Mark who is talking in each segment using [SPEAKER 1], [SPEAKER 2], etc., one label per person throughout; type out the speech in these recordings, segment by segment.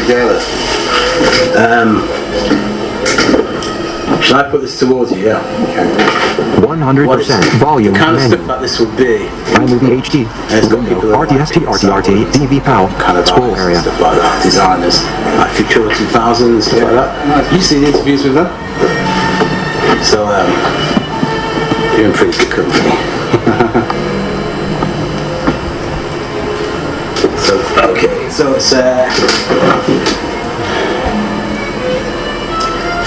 [SPEAKER 1] together. Should I put this towards you? Yeah. Okay.
[SPEAKER 2] 100% volume.
[SPEAKER 1] The kind of
[SPEAKER 2] menu.
[SPEAKER 1] stuff that this would be.
[SPEAKER 2] iMovie HD.
[SPEAKER 1] It's got people that
[SPEAKER 2] RTST, RTRT, DV PAL.
[SPEAKER 1] Kind of
[SPEAKER 2] Scroll area.
[SPEAKER 1] Stuff like that. Designers, like Futura 2000 and stuff like that. You see the interviews with them? So you're in pretty good company. So it's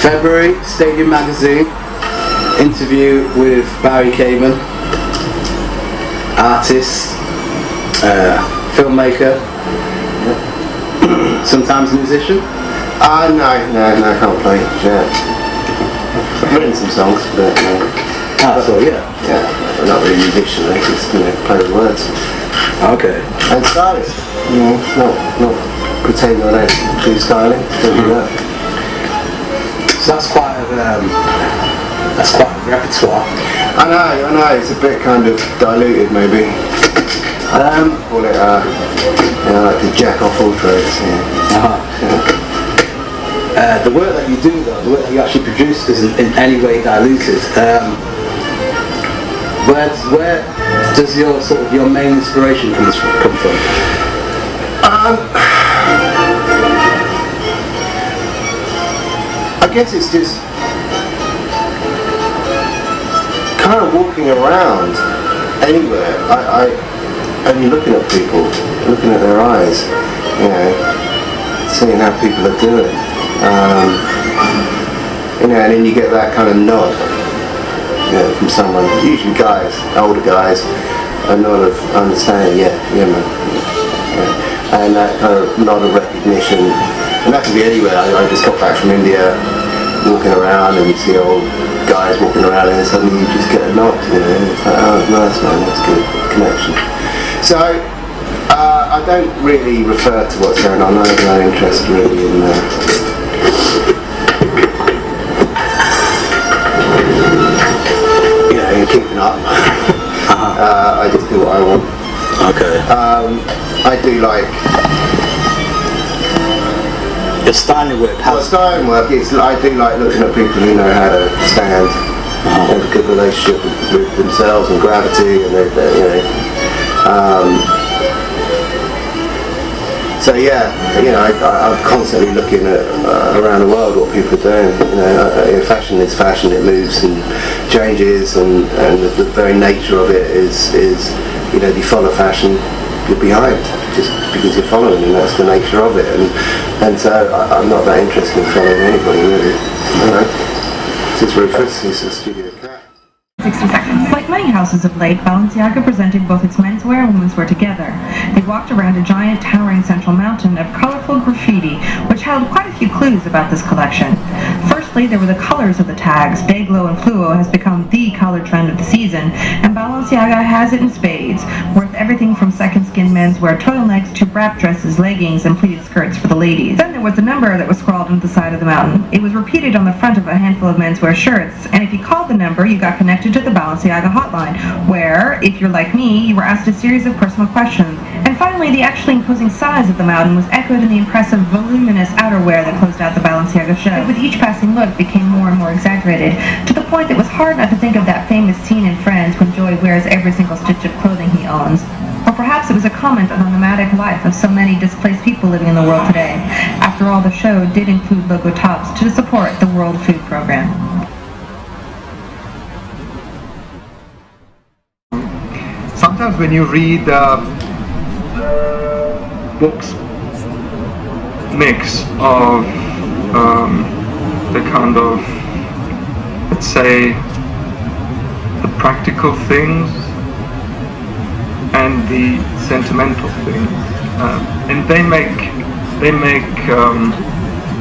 [SPEAKER 1] February, Stadiumagazine, interview with Barry KAMEN, artist, filmmaker, sometimes musician.
[SPEAKER 3] No, I can't play. Yeah. I've written some songs, but I'm not really a musician. I just play the words.
[SPEAKER 1] Okay.
[SPEAKER 3] And stylist. Not pretending I don't do styling. Don't do that.
[SPEAKER 1] So that's quite a repertoire.
[SPEAKER 3] I know. It's a bit kind of diluted, maybe. Call it like the jack off all trades.
[SPEAKER 1] The work that you do, though, the work that you actually produce, isn't in any way diluted. Where does your main inspiration come from?
[SPEAKER 3] I guess it's just kind of walking around anywhere. And you're looking at people, looking at their eyes, seeing how people are doing. And then you get that kind of nod, from someone, usually guys, older guys, a nod of understanding, yeah man. And that kind of nod of recognition, and that could be anywhere. I just got back from India, walking around, and you see old guys walking around, and suddenly you just get a nod. It's like, oh, nice man, that's good connection. So I don't really refer to what's going on. I have no interest really in in keeping up. I just do what I want.
[SPEAKER 1] Okay.
[SPEAKER 3] I do like
[SPEAKER 1] your styling work.
[SPEAKER 3] Styling work is I do like looking at people who know how to stand, have a good relationship with themselves and gravity, and so I'm constantly looking at around the world what people are doing. Fashion is fashion; it moves and changes, and the very nature of it is you follow fashion. You're behind just because you're following, and that's the nature of it. And so I'm not that interested in following anybody really. This is Rufus. He's a studio cat.
[SPEAKER 4] 60 seconds. Like many houses of late, Balenciaga presented both its menswear and womenswear together. They walked around a giant towering central mountain of colorful graffiti, which held quite a few clues about this collection. Firstly, there were the colors of the tags. Day Glow and Fluo has become the color trend of the season, and Balenciaga has it in spades, worth everything from second skin menswear turtlenecks to wrap dresses, leggings, and pleated skirts for the ladies. Then there was a number that was scrawled into the side of the mountain. It was repeated on the front of a handful of menswear shirts, and if you called the number, you got connected to the Balenciaga hotline, where, if you're like me, you were asked a series of personal questions. And finally, the actually imposing size of the mountain was echoed in the impressive, voluminous outerwear that closed out the Balenciaga show. And with each passing look, became more and more exaggerated, to the point that it was hard not to think of that famous scene in Friends when Joey wears every single stitch of clothing he owns. Or perhaps it was a comment on the nomadic life of so many displaced people living in the world today. After all, the show did include logo tops to support the World Food Program.
[SPEAKER 5] Sometimes when you read books mix of the kind of, let's say, the practical things and the sentimental things, and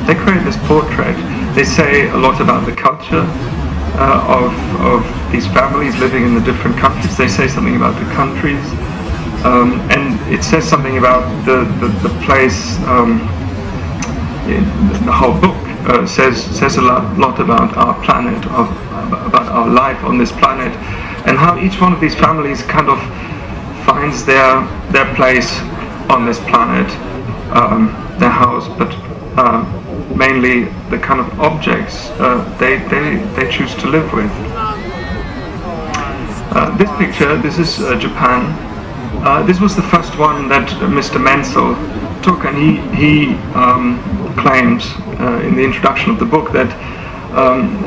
[SPEAKER 5] they create this portrait. They say a lot about the culture of these families living in the different countries. They say something about the countries, and it says something about the place. The whole book says a lot about our planet, about our life on this planet, and how each one of these families kind of finds their place on this planet. their house, but mainly the kind of objects they choose to live with. This picture, this is Japan. This was the first one that Mr. Menzel took, and he claims in the introduction of the book that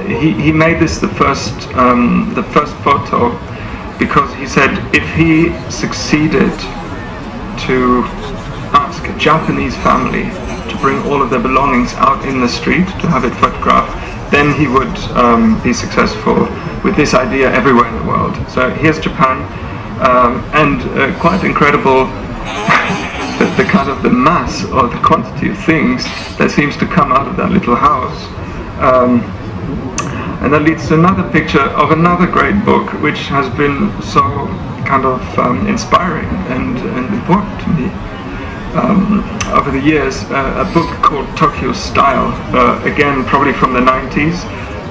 [SPEAKER 5] he made this the first photo because he said if he succeeded to ask a Japanese family to bring all of their belongings out in the street to have it photographed, then he would be successful with this idea everywhere in the world. So here's Japan, and quite incredible the kind of the mass or the quantity of things that seems to come out of that little house. And that leads to another picture of another great book which has been so kind of inspiring and important to me over the years, a book called Tokyo Style, again probably from the 90s,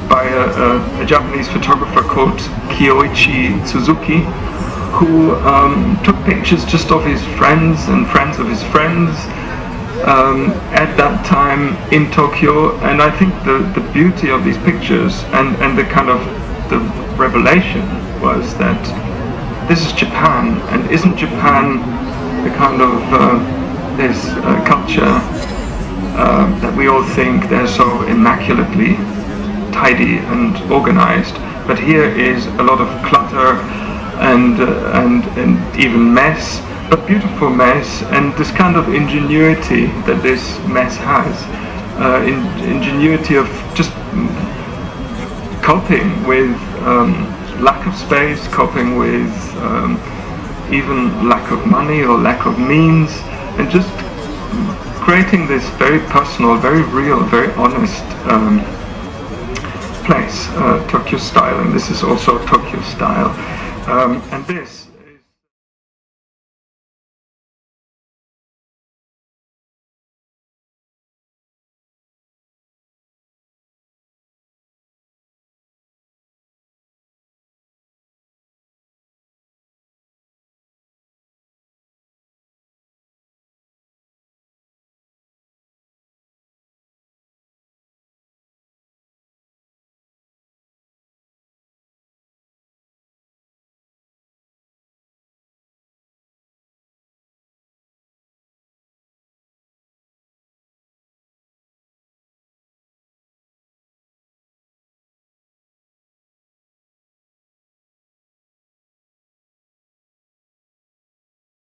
[SPEAKER 5] by a Japanese photographer called Kyoichi Suzuki, who took pictures just of his friends and friends of his friends at that time in Tokyo. And I think the beauty of these pictures and the kind of the revelation was that this is Japan, and isn't Japan the kind of this culture that we all think they're so immaculately tidy and organized, but here is a lot of clutter and even mess, but beautiful mess, and this kind of ingenuity that this mess has, ingenuity of just coping with lack of space, coping with even lack of money or lack of means, and just creating this very personal, very real, very honest place, Tokyo Style, and this is also Tokyo Style. And this